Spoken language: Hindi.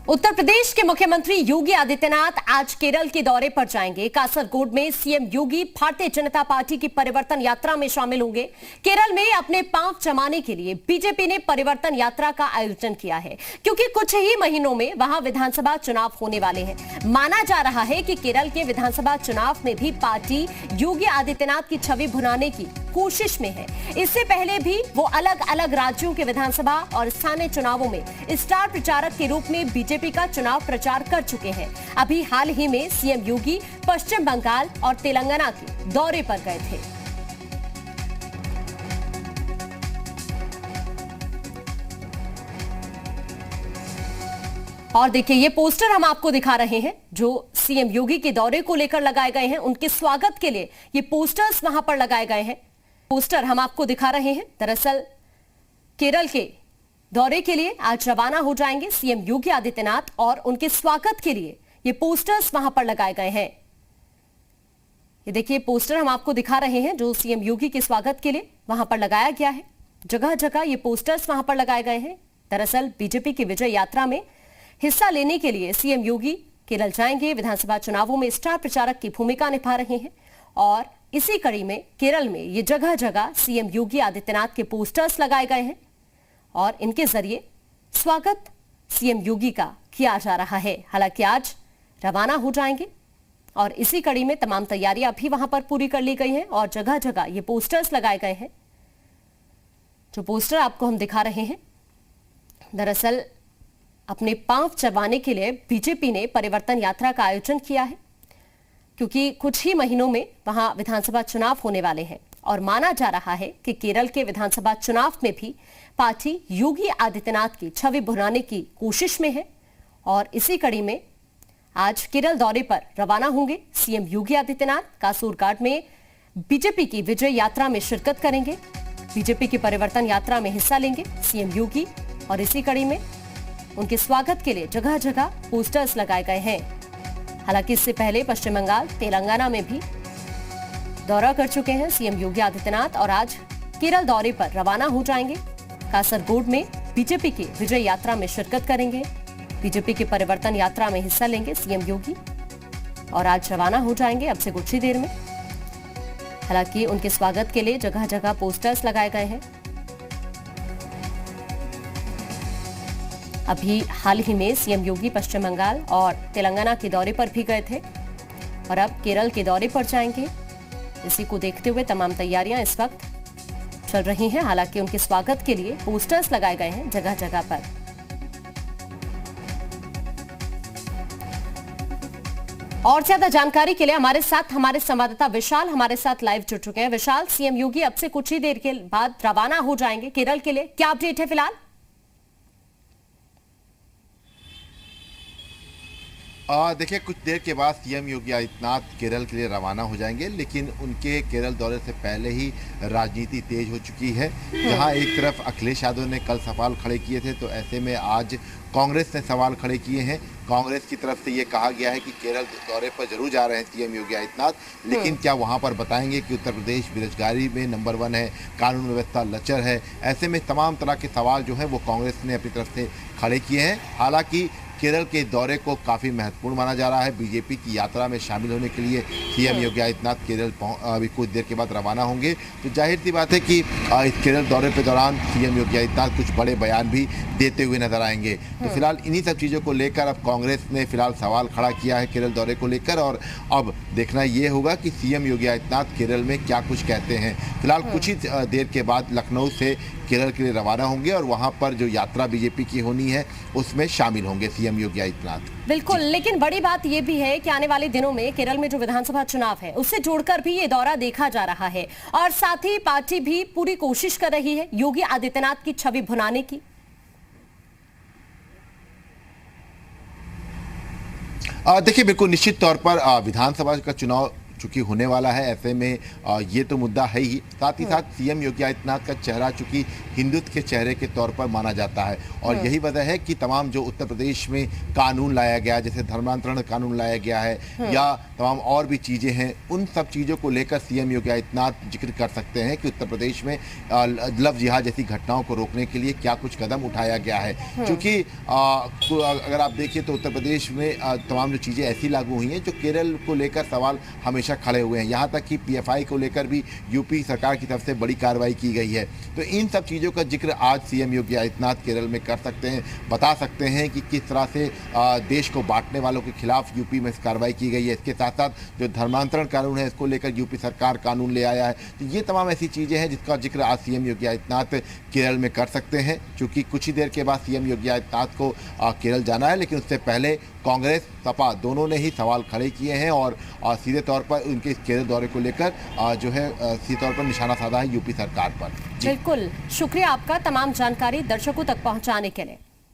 उत्तर प्रदेश के मुख्यमंत्री योगी आदित्यनाथ आज केरल के दौरे पर जाएंगे। कासरगोड में सीएम योगी भारतीय जनता पार्टी की परिवर्तन यात्रा में शामिल होंगे। केरल में अपने पांव जमाने के लिए बीजेपी ने परिवर्तन यात्रा का आयोजन किया है, क्योंकि कुछ ही महीनों में वहां विधानसभा चुनाव होने वाले हैं। माना जा रहा है कि केरल के विधानसभा चुनाव में भी पार्टी योगी आदित्यनाथ की छवि भुनाने की कोशिश में है। इससे पहले भी वो अलग अलग राज्यों के विधानसभा और स्थानीय चुनावों में स्टार प्रचारक के रूप में बीजेपी का चुनाव प्रचार कर चुके हैं। अभी हाल ही में सीएम योगी पश्चिम बंगाल और तेलंगाना के दौरे पर गए थे। और देखिए, ये पोस्टर हम आपको दिखा रहे हैं जो सीएम योगी के दौरे को लेकर लगाए गए हैं। उनके स्वागत के लिए ये पोस्टर्स वहां पर लगाए गए हैं। पोस्टर हम आपको दिखा रहे हैं। दरअसल केरल के दौरे के लिए आज रवाना हो जाएंगे सीएम योगी आदित्यनाथ और उनके स्वागत के लिए ये पोस्टर्स वहां पर लगाए गए हैं। ये देखिए, पोस्टर हम आपको दिखा रहे हैं जो सीएम योगी के स्वागत के लिए वहां पर लगाया गया है। जगह जगह ये पोस्टर्स वहां पर लगाए गए हैं। दरअसल बीजेपी की विजय यात्रा में हिस्सा लेने के लिए सीएम योगी केरल जाएंगे। विधानसभा चुनावों में स्टार प्रचारक की भूमिका निभा रहे हैं और इसी कड़ी में केरल में ये जगह जगह सीएम योगी आदित्यनाथ के पोस्टर्स लगाए गए हैं और इनके जरिए स्वागत सीएम योगी का किया जा रहा है। हालांकि आज रवाना हो जाएंगे और इसी कड़ी में तमाम तैयारियां भी वहां पर पूरी कर ली गई हैं और जगह जगह ये पोस्टर्स लगाए गए हैं। जो पोस्टर आपको हम दिखा रहे हैं, दरअसल अपने पांव चबाने के लिए बीजेपी ने परिवर्तन यात्रा का आयोजन किया है, क्योंकि कुछ ही महीनों में वहां विधानसभा चुनाव होने वाले हैं और माना जा रहा है कि केरल के विधानसभा चुनाव में भी पार्टी योगी आदित्यनाथ की छवि भुनाने की कोशिश में है। और इसी कड़ी में आज केरल दौरे पर रवाना होंगे सीएम योगी आदित्यनाथ। कासरगोड में बीजेपी की विजय यात्रा में शिरकत करेंगे। बीजेपी की परिवर्तन यात्रा में हिस्सा लेंगे सीएम योगी और इसी कड़ी में उनके स्वागत के लिए जगह जगह पोस्टर्स लगाए गए हैं। हालांकि इससे पहले पश्चिम बंगाल, तेलंगाना में भी दौरा कर चुके हैं सीएम योगी आदित्यनाथ और आज केरल दौरे पर रवाना हो जाएंगे। कासरगोड में बीजेपी की विजय यात्रा में शिरकत करेंगे। बीजेपी की परिवर्तन यात्रा में हिस्सा लेंगे सीएम योगी और आज रवाना हो जाएंगे अब से कुछ ही देर में। हालांकि उनके स्वागत के लिए जगह जगह पोस्टर्स लगाए गए हैं। अभी हाल ही में सीएम योगी पश्चिम बंगाल और तेलंगाना के दौरे पर भी गए थे और अब केरल के दौरे पर जाएंगे। इसी को देखते हुए तमाम तैयारियां इस वक्त चल रही हैं। हालांकि उनके स्वागत के लिए पोस्टर्स लगाए गए हैं जगह जगह पर। और ज्यादा जानकारी के लिए हमारे संवाददाता विशाल हमारे साथ लाइव जुड़ चुके हैं। विशाल, सीएम योगी अब से कुछ ही देर के बाद रवाना हो जाएंगे केरल के लिए, क्या अपडेट है फिलहाल? देखिए, कुछ देर के बाद सीएम योगी आदित्यनाथ केरल के लिए रवाना हो जाएंगे, लेकिन उनके केरल दौरे से पहले ही राजनीति तेज हो चुकी है। जहां एक तरफ अखिलेश यादव ने कल सवाल खड़े किए थे, तो ऐसे में आज कांग्रेस ने सवाल खड़े किए हैं। कांग्रेस की तरफ से ये कहा गया है कि केरल दौरे पर जरूर जा रहे हैं सीएम योगी आदित्यनाथ, लेकिन क्या वहां पर बताएंगे कि उत्तर प्रदेश बेरोजगारी में नंबर 1 है, कानून व्यवस्था लचर है। ऐसे में तमाम तरह के सवाल जो हैं वो कांग्रेस ने अपनी तरफ से खड़े किए हैं। हालांकि केरल के दौरे को काफ़ी महत्वपूर्ण माना जा रहा है। बीजेपी की यात्रा में शामिल होने के लिए सीएम योगी आदित्यनाथ केरल अभी कुछ देर के बाद रवाना होंगे। तो जाहिर सी बात है कि इस केरल दौरे के दौरान सीएम योगी आदित्यनाथ कुछ बड़े बयान भी देते हुए नजर आएंगे। तो फिलहाल इन्हीं सब चीज़ों को लेकर अब कांग्रेस ने फिलहाल सवाल खड़ा किया है केरल दौरे को लेकर, और अब देखना ये होगा कि सीएम योगी आदित्यनाथ केरल में क्या कुछ कहते हैं। फिलहाल कुछ ही देर के बाद लखनऊ से केरल के लिए रवाना होंगे और वहां पर जो यात्रा बीजेपी की होनी है उसमें शामिल होंगे सीएम योगी आदित्यनाथ। बिल्कुल, लेकिन बड़ी बात यह भी है कि आने वाले दिनों में केरल में जो विधानसभा चुनाव है उससे जोड़कर भी ये दौरा देखा जा रहा है और साथ ही पार्टी भी पूरी कोशिश कर रही है योगी आदित्यनाथ की छवि भुनाने की। देखिए, बिल्कुल निश्चित तौर पर विधानसभा का चुनाव चूंकि होने वाला है, ऐसे में ये तो मुद्दा है ही। साथ ही साथ सीएम योगी आदित्यनाथ का चेहरा चूंकि हिंदुत्व के चेहरे के तौर पर माना जाता है और यही वजह है कि तमाम जो उत्तर प्रदेश में कानून लाया गया, जैसे धर्मांतरण कानून लाया गया है या तमाम और भी चीज़ें हैं, उन सब चीज़ों को लेकर सीएम योगी आदित्यनाथ जिक्र कर सकते हैं कि उत्तर प्रदेश में लव जिहाद जैसी घटनाओं को रोकने के लिए क्या कुछ कदम उठाया गया है। क्योंकि अगर आप देखिए तो उत्तर प्रदेश में तमाम जो चीज़ें ऐसी लागू हुई हैं जो केरल को लेकर सवाल हमेशा खड़े हुए हैं। यहाँ तक कि पीएफआई को लेकर भी यूपी सरकार की तरफ से बड़ी कार्रवाई की गई है। तो इन सब चीज़ों का जिक्र आज सीएम योगी आदित्यनाथ केरल में कर सकते हैं, बता सकते हैं कि किस तरह से देश को बांटने वालों के खिलाफ यूपी में कार्रवाई की गई है। इसके साथ साथ जो धर्मांतरण कानून है, इसको लेकर यूपी सरकार कानून ले आया है। तो ये तमाम ऐसी चीज़ें हैं जिसका जिक्र आज सीएम योगी आदित्यनाथ केरल में कर सकते हैं। चूँकि कुछ ही देर के बाद सीएम योगी आदित्यनाथ को केरल जाना है, लेकिन उससे पहले कांग्रेस सपा दोनों ने ही सवाल खड़े किए हैं और सीधे तौर पर उनके इस केरल दौरे को लेकर जो है सीधे तौर पर निशाना साधा है यूपी सरकार पर। बिल्कुल, शुक्रिया आपका तमाम जानकारी दर्शकों तक पहुंचाने के लिए।